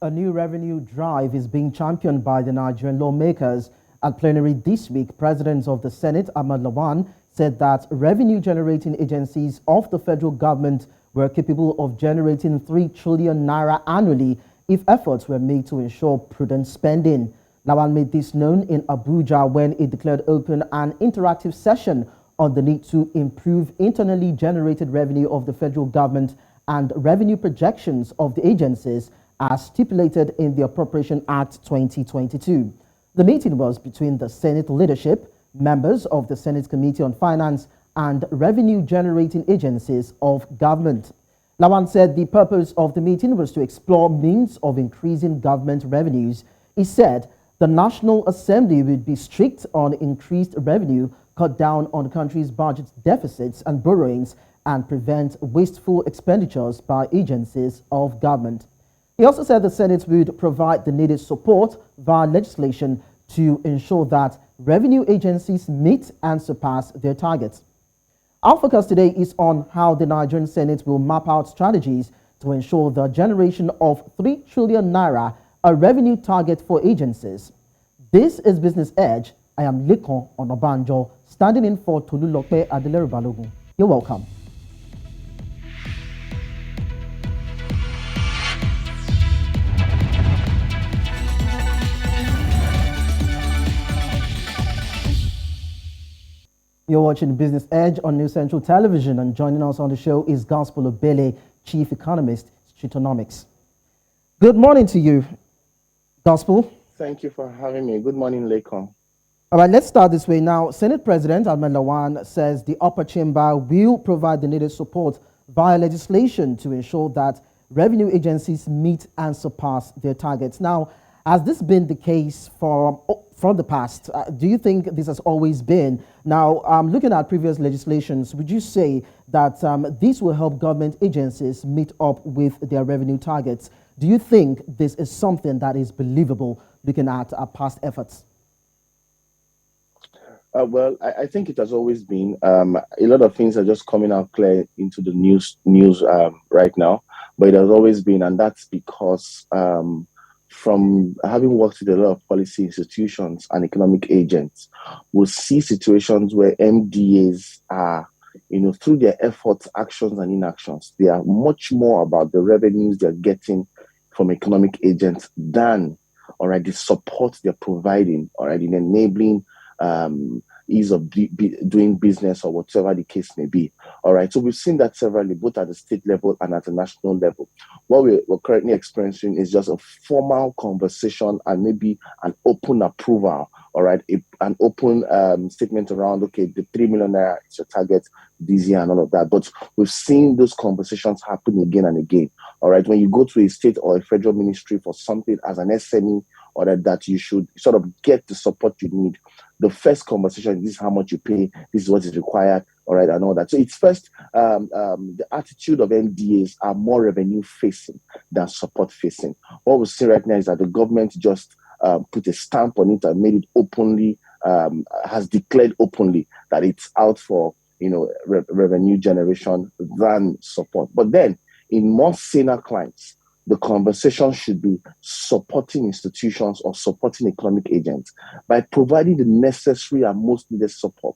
A new revenue drive is being championed by the Nigerian lawmakers. At plenary this week, President of the Senate, Ahmad Lawan, said that revenue-generating agencies of the federal government were capable of generating 3 trillion naira annually if efforts were made to ensure prudent spending. Lawan made this known in Abuja when he declared open an interactive session on the need to improve internally generated revenue of the federal government and revenue projections of the agencies as stipulated in the Appropriation Act 2022. The meeting was between the Senate leadership, members of the Senate Committee on Finance, and revenue-generating agencies of government. Lawan said the purpose of the meeting was to explore means of increasing government revenues. He said the National Assembly would be strict on increased revenue, cut down on the country's budget deficits and borrowings, and prevent wasteful expenditures by agencies of government. He also said the Senate would provide the needed support via legislation to ensure that revenue agencies meet and surpass their targets. Our focus today is on how the Nigerian Senate will map out strategies to ensure the generation of 3 trillion naira, a revenue target for agencies. This is Business Edge. I am Lekan Onabanjo, standing in for Tolulope Adelere Balogun. You're welcome. You're watching Business Edge on New Central Television, and joining us on the show is Gospel Obele, Chief Economist, Streetonomics. Good morning to you, Gospel. Thank you for having me. Good morning, Lekan. All right, let's start this way now. Senate President Ahmad Lawan says the upper chamber will provide the needed support via legislation to ensure that revenue agencies meet and surpass their targets. Now, has this been the case from the past? Do you think this has always been? Now, looking at previous legislations, would you say that this will help government agencies meet up with their revenue targets? Do you think this is something that is believable looking at past efforts? Well, I think it has always been. A lot of things are just coming out clear into the news right now, but it has always been, and that's because from having worked with a lot of policy institutions and economic agents, we'll see situations where MDAs are, through their efforts, actions, and inactions, they are much more about the revenues they're getting from economic agents than, the support they're providing, in enabling ease of doing business or whatever the case may be. All right. So we've seen that severally, both at the state level and at the national level. What we're currently experiencing is just a formal conversation and maybe an open approval. All right. An open statement around, okay, the 3 million naira is your target this year and all of that. But we've seen those conversations happen again and again. All right. When you go to a state or a federal ministry for something as an SME, or that you should sort of get the support you need. The first conversation, this is how much you pay, this is what is required, all right, and all that. So it's first, the attitude of MDAs are more revenue facing than support facing. What we see right now is that the government just put a stamp on it and made it openly, has declared openly that it's out for, revenue generation than support. But then in more senior clients, the conversation should be supporting institutions or supporting economic agents by providing the necessary and most needed support.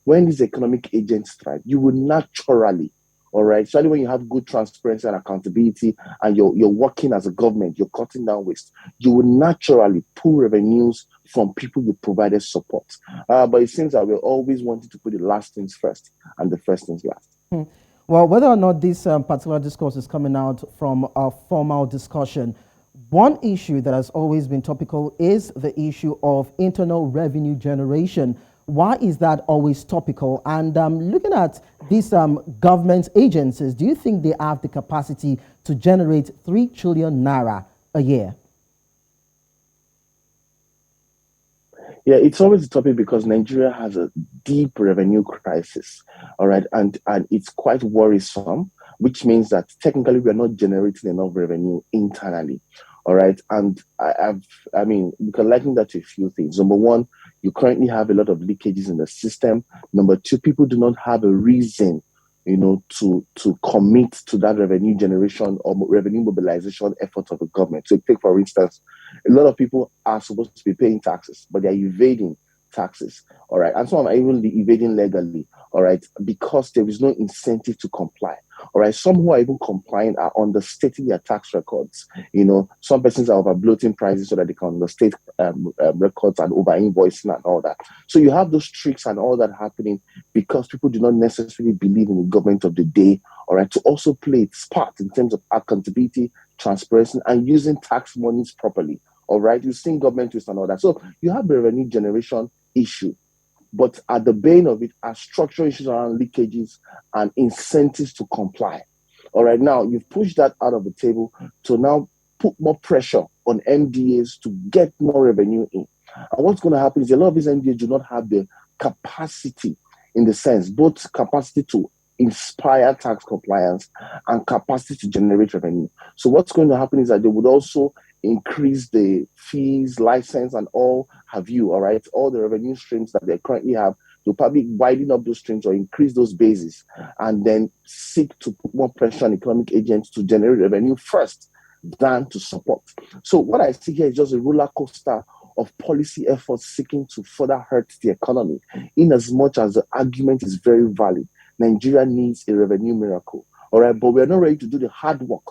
When these economic agents strike, you will naturally, all right, especially when you have good transparency and accountability and you're working as a government, you're cutting down waste, you will naturally pull revenues from people you provided support. But it seems that we're always wanting to put the last things first and the first things last. Well, whether or not this particular discourse is coming out from a formal discussion, one issue that has always been topical is the issue of internal revenue generation. Why is that always topical? And looking at these government agencies, do you think they have the capacity to generate 3 trillion naira a year? Yeah, it's always a topic because Nigeria has a deep revenue crisis, all right, and it's quite worrisome, which means that technically we are not generating enough revenue internally, all right. And we can liken that to a few things. Number one, you currently have a lot of leakages in the system. Number two, people do not have a reason to commit to that revenue generation or revenue mobilization effort of the government. So take, for instance, a lot of people are supposed to be paying taxes, but they're evading taxes, all right? And some are even evading legally, all right, because there is no incentive to comply, all right? Some who are even complying are understating their tax records. Some persons are over bloating prices so that they can understate records and over invoicing and all that. So you have those tricks and all that happening because people do not necessarily believe in the government of the day, all right, to also play its part in terms of accountability, transparency, and using tax monies properly, all right? You've seen government use and all that. So you have the revenue generation issue, but at the bane of it are structural issues around leakages and incentives to comply. All right, now you've pushed that out of the table to now put more pressure on MDAs to get more revenue in. And what's going to happen is a lot of these MDAs do not have the capacity, in the sense, both capacity to inspire tax compliance and capacity to generate revenue. So what's going to happen is that they would also increase the fees, license, and all have you, all right? All the revenue streams that they currently have, they'll probably widen up those streams or increase those bases and then seek to put more pressure on economic agents to generate revenue first than to support. So what I see here is just a roller coaster of policy efforts seeking to further hurt the economy, in as much as the argument is very valid. Nigeria needs a revenue miracle, all right? But we're not ready to do the hard work.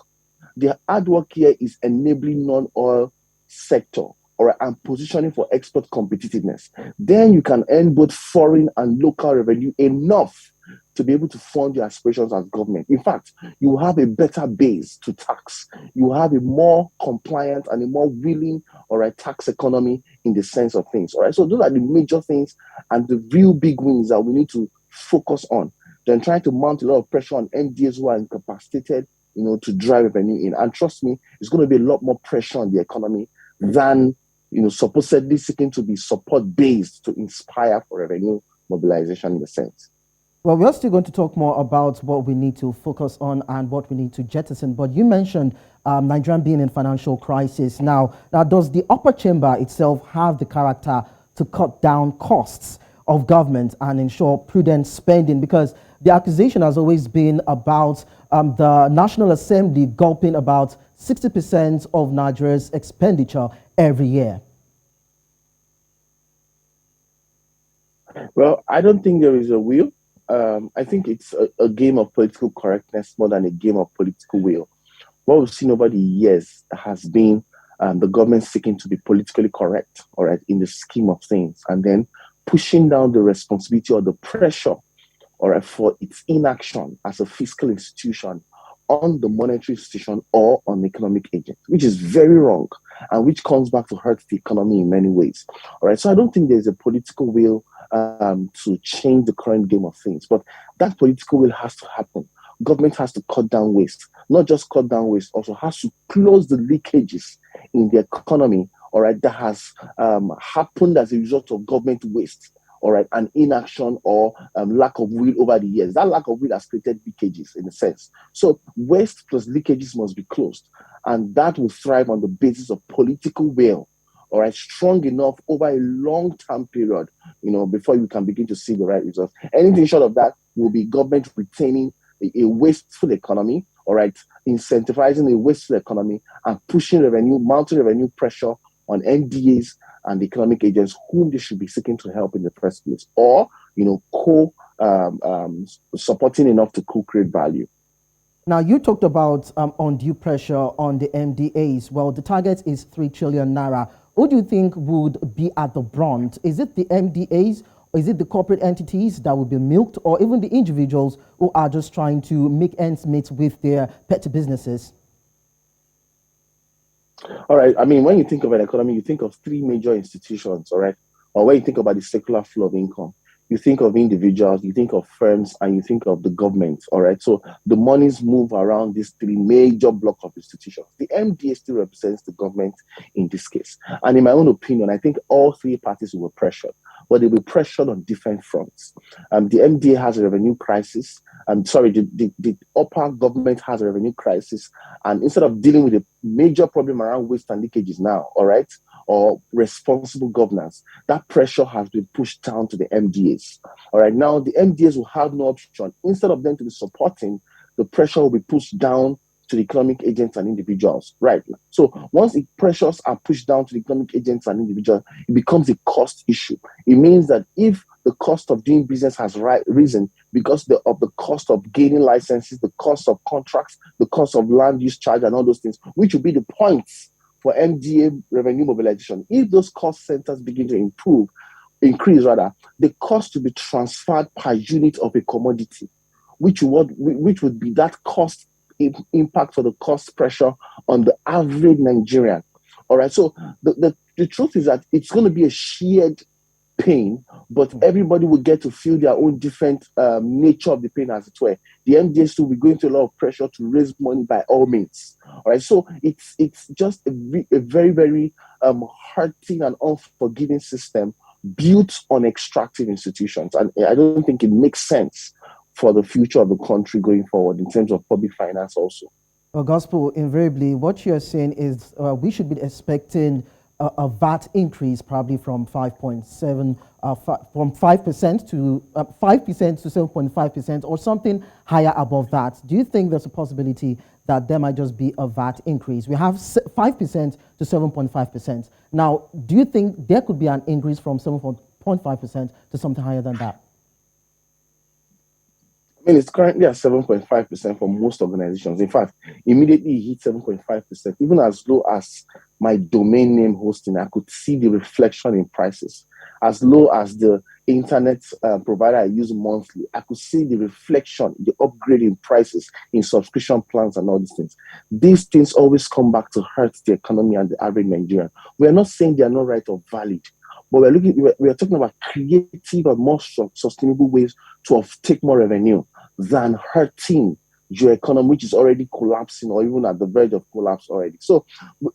The hard work here is enabling non-oil sector, all right, and positioning for export competitiveness. Then you can earn both foreign and local revenue enough to be able to fund your aspirations as government. In fact, you have a better base to tax. You have a more compliant and a more willing, all right, tax economy in the sense of things, all right? So those are the major things and the real big wins that we need to focus on. Then trying to mount a lot of pressure on MDAs who are incapacitated, to drive revenue in. And trust me, it's going to be a lot more pressure on the economy than, supposedly seeking to be support-based to inspire for revenue mobilization in the sense. Well, we're still going to talk more about what we need to focus on and what we need to jettison. But you mentioned Nigeria being in financial crisis. Now, does the upper chamber itself have the character to cut down costs of government and ensure prudent spending? Because the accusation has always been about the National Assembly gulping about 60% of Nigeria's expenditure every year. Well, I don't think there is a will. I think it's a game of political correctness more than a game of political will. What we've seen over the years has been the government seeking to be politically correct, all right, in the scheme of things, and then pushing down the responsibility or the pressure, all right, for its inaction as a fiscal institution on the monetary institution or on the economic agent, which is very wrong and which comes back to hurt the economy in many ways. All right, so I don't think there's a political will to change the current game of things, but that political will has to happen. Government has to cut down waste, not just cut down waste, also has to close the leakages in the economy, all right, that has happened as a result of government waste, all right, and inaction or lack of will over the years. That lack of will has created leakages in a sense. So waste plus leakages must be closed, and that will thrive on the basis of political will, all right, strong enough over a long-term period, before you can begin to see the right results. Anything short of that will be government retaining a wasteful economy, all right, incentivizing a wasteful economy and pushing revenue, mounting revenue pressure on NDAs and the economic agents whom they should be seeking to help in the first place, or supporting enough to co-create value. Now, you talked about undue pressure on the MDAs. Well, the target is 3 trillion naira. Who do you think would be at the brunt? Is it the MDAs, or is it the corporate entities that will be milked, or even the individuals who are just trying to make ends meet with their petty businesses? All right. I mean, when you think of an economy, you think of three major institutions, all right? Or when you think about the circular flow of income, you think of individuals, you think of firms, and you think of the government, all right? So the monies move around these three major block of institutions. The MDA still represents the government in this case. And in my own opinion, I think all three parties were pressured, but they were pressured on different fronts. The MDA has a revenue crisis. The upper government has a revenue crisis. And instead of dealing with a major problem around waste and leakages now, all right, or responsible governance, that pressure has been pushed down to the MDAs. All right, now the MDAs will have no option. Instead of them to be supporting, the pressure will be pushed down to the economic agents and individuals, right? So once the pressures are pushed down to the economic agents and individuals, it becomes a cost issue. It means that if the cost of doing business has risen because of the cost of gaining licenses, the cost of contracts, the cost of land use charge and all those things, which will be the points for MDA revenue mobilization. If those cost centers begin to increase rather, the cost to be transferred per unit of a commodity, which would be that cost impact or the cost pressure on the average Nigerian. All right. So the truth is that it's going to be a shared pain, but everybody will get to feel their own different nature of the pain, as it were. The MDS will be going through a lot of pressure to raise money by all means. All right. So it's just a very, very hurting and unforgiving system built on extractive institutions. And I don't think it makes sense for the future of the country going forward in terms of public finance also. Well, Gospel, invariably, what you're saying is we should be expecting a VAT increase probably from 5.7, from 5% to 5% to 7.5% or something higher above that. Do you think there's a possibility that there might just be a VAT increase? We have 5% to 7.5%. Now, do you think there could be an increase from 7.5% to something higher than that? I mean, it's currently at 7.5% for most organizations. In fact, immediately it hit 7.5%. Even as low as my domain name hosting, I could see the reflection in prices. As low as the internet provider I use monthly, I could see the reflection, the upgrade in prices, in subscription plans and all these things. These things always come back to hurt the economy and the average Nigerian. We are not saying they are not right or valid, but we are talking about creative and more sustainable ways to take more revenue than hurting your economy, which is already collapsing or even at the verge of collapse already. So,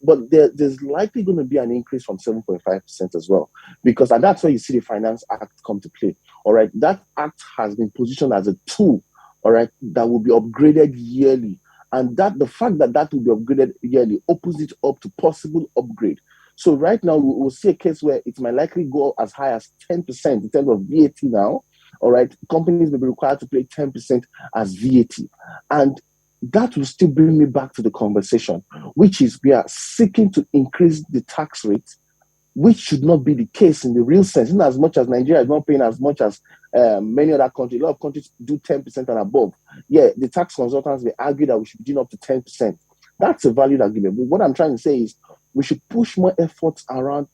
but there's likely going to be an increase from 7.5% as well, because and that's where you see the Finance Act come to play. All right, that act has been positioned as a tool, all right, that will be upgraded yearly, and that the fact that will be upgraded yearly opens it up to possible upgrade. So right now we'll see a case where it might likely go as high as 10% in terms of VAT now. All right, companies may be required to pay 10% as VAT. And that will still bring me back to the conversation, which is we are seeking to increase the tax rate, which should not be the case in the real sense. In as much as Nigeria is not paying as much as many other countries, a lot of countries do 10% and above. Yeah, the tax consultants may argue that we should be doing up to 10%. That's a valid argument. But what I'm trying to say is we should push more efforts around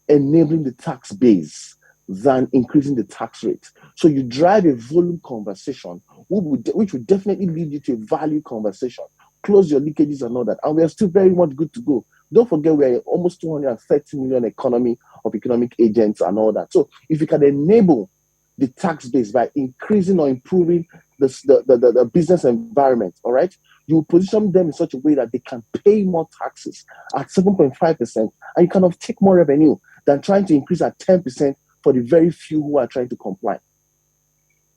enabling the tax base than increasing the tax rate. So you drive a volume conversation, which would definitely lead you to a value conversation. Close your leakages and all that. And we are still very much good to go. Don't forget, we're almost 230 million economy of economic agents and all that. So if you can enable the tax base by increasing or improving the business environment, all right, you position them in such a way that they can pay more taxes at 7.5%, and you kind of take more revenue than trying to increase at 10% for the very few who are trying to comply.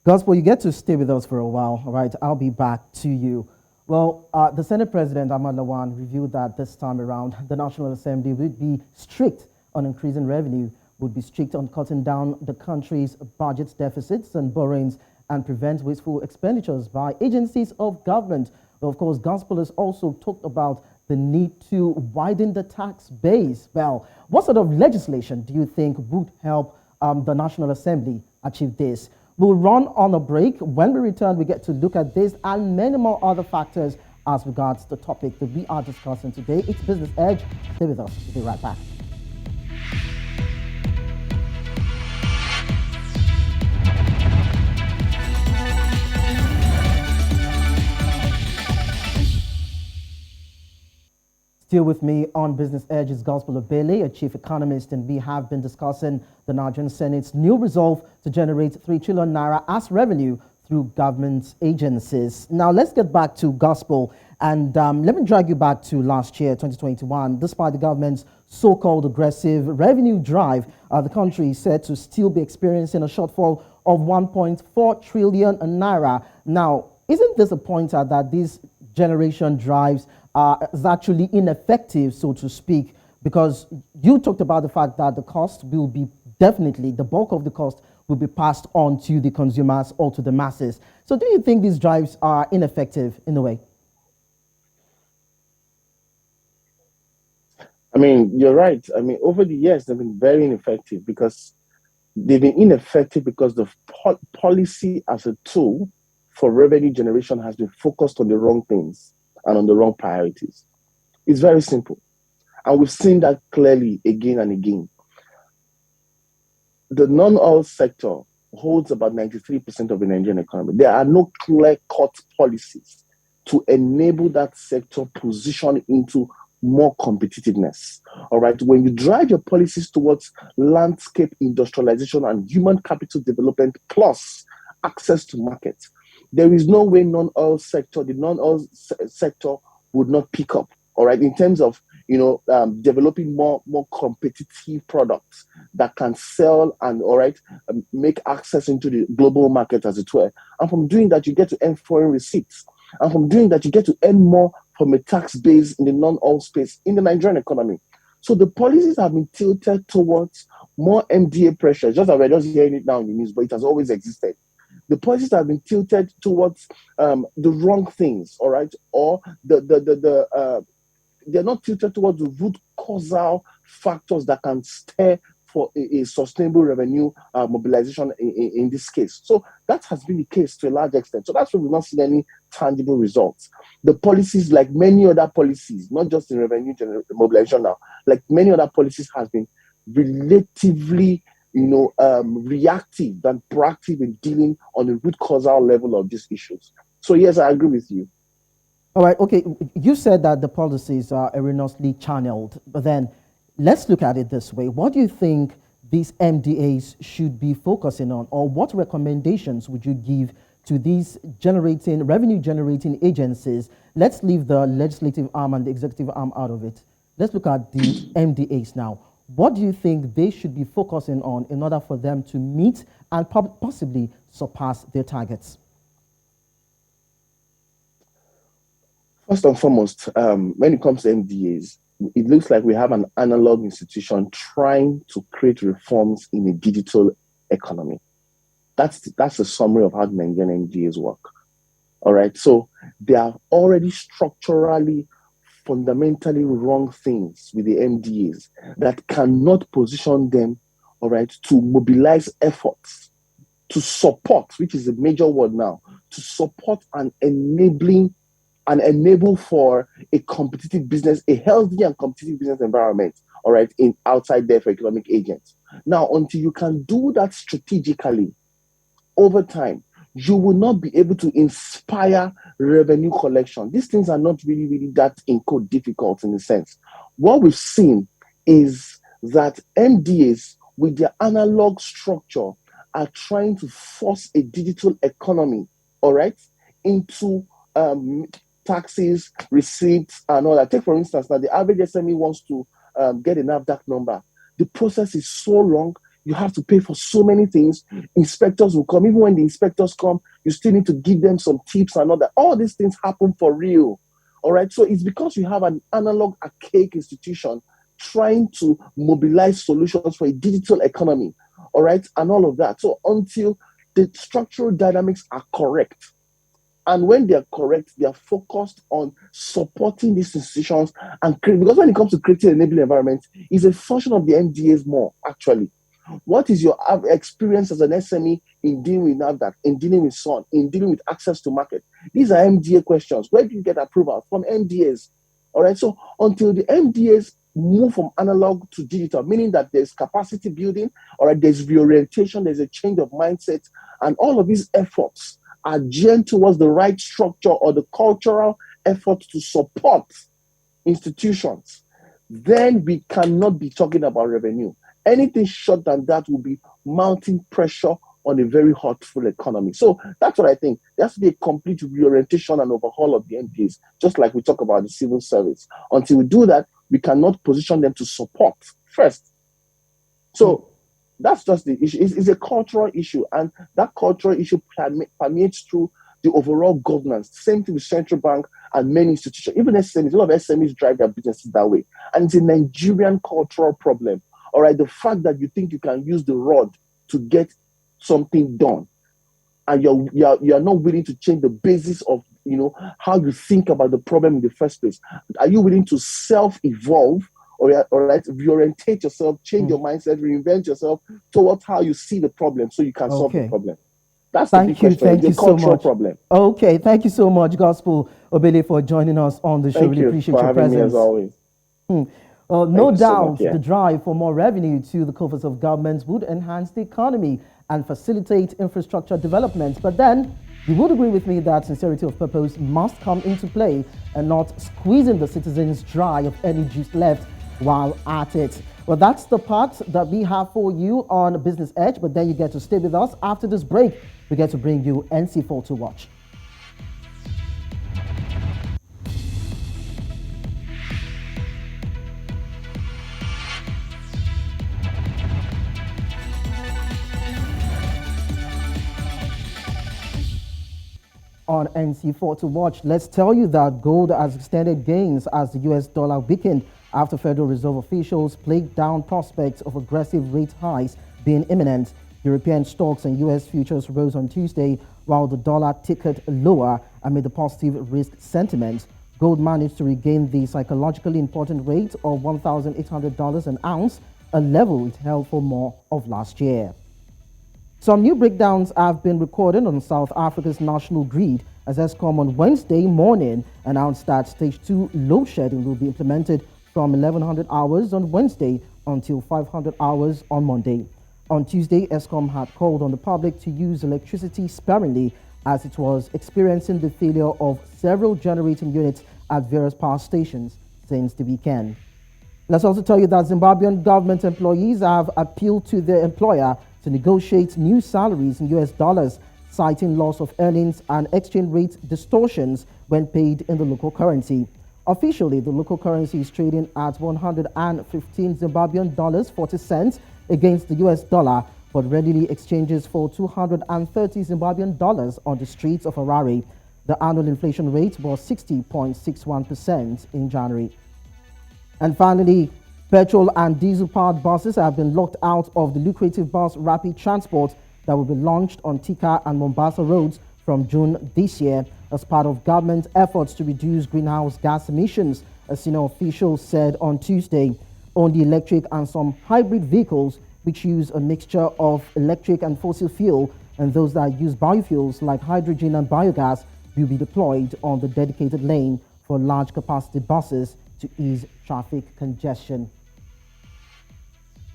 Gospel, you get to stay with us for a while, all right? I'll be back to you. Well, the Senate President, Ahmad Lawan, revealed that this time around, the National Assembly would be strict on increasing revenue, would be strict on cutting down the country's budget deficits and borrowings, and prevent wasteful expenditures by agencies of government. Well, of course, Gospel has also talked about the need to widen the tax base. Well, what sort of legislation do you think would help the National Assembly achieve this? We'll run on a break. When we return, we get to look at this and many more other factors as regards the topic that we are discussing today. It's Business Edge. Stay with us. We'll be right back. Still with me on Business Edge is Gospel Obele, a chief economist, and we have been discussing the Nigerian Senate's new resolve to generate 3 trillion naira as revenue through government agencies. Now, let's get back to Gospel, and let me drag you back to last year, 2021. Despite the government's so-called aggressive revenue drive, the country is said to still be experiencing a shortfall of 1.4 trillion naira. Now, isn't this a pointer that these generation drives is actually ineffective, so to speak, Because you talked about the fact that the cost will be definitely, the bulk of the cost will be passed on to the consumers or to the masses. So do you think these drives are ineffective in a way? I mean, you're right. I mean, over the years, they've been very ineffective because the policy as a tool for revenue generation has been focused on the wrong things and on the wrong priorities. It's very simple. And we've seen that clearly again and again. The non-oil sector holds about 93% of the Nigerian economy. There are no clear-cut policies to enable that sector position into more competitiveness. All right. When you drive your policies towards landscape industrialization and human capital development plus access to markets, there is no way the non-oil sector would not pick up. All right, in terms of developing more competitive products that can sell and make access into the global market, as it were. And from doing that, you get to earn foreign receipts. And from doing that, you get to earn more from a tax base in the non-oil space in the Nigerian economy. So the policies have been tilted towards more MDA pressure, just as we're just hearing it now in the news, but it has always existed. The policies have been tilted towards the wrong things, all right, or they're not tilted towards the root causal factors that can steer for a sustainable revenue mobilization in this case. So that has been the case to a large extent. So that's why we've not seen any tangible results. The policies, like many other policies, not just in revenue mobilization now, like many other policies, has been relatively reactive than proactive in dealing on the root causal level of these issues. So yes, I agree with you. All right, okay. You said that the policies are erroneously channeled, but then let's look at it this way. What do you think these MDAs should be focusing on, or what recommendations would you give to these revenue generating agencies? Let's leave the legislative arm and the executive arm out of it. Let's look at the MDAs now. What do you think they should be focusing on in order for them to meet and possibly surpass their targets? First and foremost, when it comes to MDAs, it looks like we have an analog institution trying to create reforms in a digital economy. That's a summary of how the Nigerian MDAs work. All right. So they are already structurally, fundamentally wrong things with the MDAs that cannot position them, all right, to mobilize efforts to support, which is a major word now, to support and enable for a competitive business, a healthy and competitive business environment, all right, in outside there for economic agents. Now, until you can do that strategically over time, you will not be able to inspire revenue collection. These things are not really that difficult in a sense. What we've seen is that MDAs with their analog structure are trying to force a digital economy, all right, into taxes, receipts, and all that. Take, for instance, now the average SME wants to get a NAFDAC number. The process is so long. You have to pay for so many things. Inspectors will come. Even when the inspectors come, you still need to give them some tips and all that. All these things happen for real. All right. So it's because you have an analog, archaic institution trying to mobilize solutions for a digital economy. All right. And all of that. So until the structural dynamics are correct, and when they're correct, they are focused on supporting these institutions and because when it comes to creating enabling environments, it's a function of the MDAs more, actually. What is your experience as an SME in dealing with NAFDAC, in dealing with SON, in dealing with access to market? These are MDA questions. Where do you get approval? From MDAs. All right. So until the MDAs move from analog to digital, meaning that there's capacity building, all right, there's reorientation, there's a change of mindset, and all of these efforts are geared towards the right structure or the cultural effort to support institutions, then we cannot be talking about revenue. Anything short than that will be mounting pressure on a very hurtful economy. So that's what I think. There has to be a complete reorientation and overhaul of the MPs, just like we talk about the civil service. Until we do that, we cannot position them to support first. So that's just the issue. It's a cultural issue, and that cultural issue permeates through the overall governance. Same thing with central bank and many institutions, even SMEs. A lot of SMEs drive their businesses that way. And it's a Nigerian cultural problem. All right, the fact that you think you can use the rod to get something done, and you're not willing to change the basis of how you think about the problem in the first place. Are you willing to self-evolve, or right, reorientate yourself, change your mindset, reinvent yourself towards how you see the problem so you can solve the problem? That's the big question. Thank you It's a cultural so much. problem. Okay, thank you so much, Gospel Obele, for joining us on the show. Thank Really you appreciate for your having presence. me as always. No doubt, so much, the drive for more revenue to the coffers of governments would enhance the economy and facilitate infrastructure development. But then, you would agree with me that sincerity of purpose must come into play and not squeezing the citizens dry of any juice left while at it. Well, that's the part that we have for you on Business Edge, but then you get to stay with us. After this break, we get to bring you NC4 to watch. On NC4 to watch, let's tell you that gold has extended gains as the US dollar weakened after Federal Reserve officials plagued down prospects of aggressive rate hikes being imminent. European stocks and US futures rose on Tuesday, while the dollar ticked lower amid the positive risk sentiment. Gold managed to regain the psychologically important rate of $1,800 an ounce, a level it held for more of last year. Some new breakdowns have been recorded on South Africa's national grid as Eskom on Wednesday morning announced that Stage 2 load shedding will be implemented from 1100 hours on Wednesday until 500 hours on Monday. On Tuesday, Eskom had called on the public to use electricity sparingly as it was experiencing the failure of several generating units at various power stations since the weekend. Let's also tell you that Zimbabwean government employees have appealed to their employer to negotiate new salaries in US dollars, citing loss of earnings and exchange rate distortions when paid in the local currency. Officially, the local currency is trading at 115 Zimbabwean dollars 40 cents against the US dollar, but readily exchanges for 230 Zimbabwean dollars on the streets of Harare. The annual inflation rate was 60.61% in January. And finally, petrol and diesel-powered buses have been locked out of the lucrative bus rapid transport that will be launched on Thika and Mombasa roads from June this year as part of government efforts to reduce greenhouse gas emissions, a senior official said on Tuesday. Only electric and some hybrid vehicles, which use a mixture of electric and fossil fuel, and those that use biofuels like hydrogen and biogas, will be deployed on the dedicated lane for large capacity buses to ease traffic congestion.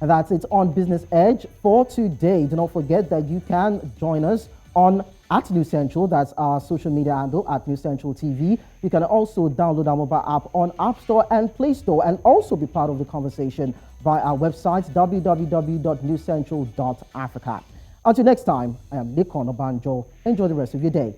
And that's it on Business Edge for today. Do not forget that you can join us on @News Central. That's our social media handle @News Central TV. You can also download our mobile app on App Store and Play Store and also be part of the conversation via our website www.newscentral.africa. Until next time, I am Lekan Onabanjo. Enjoy the rest of your day.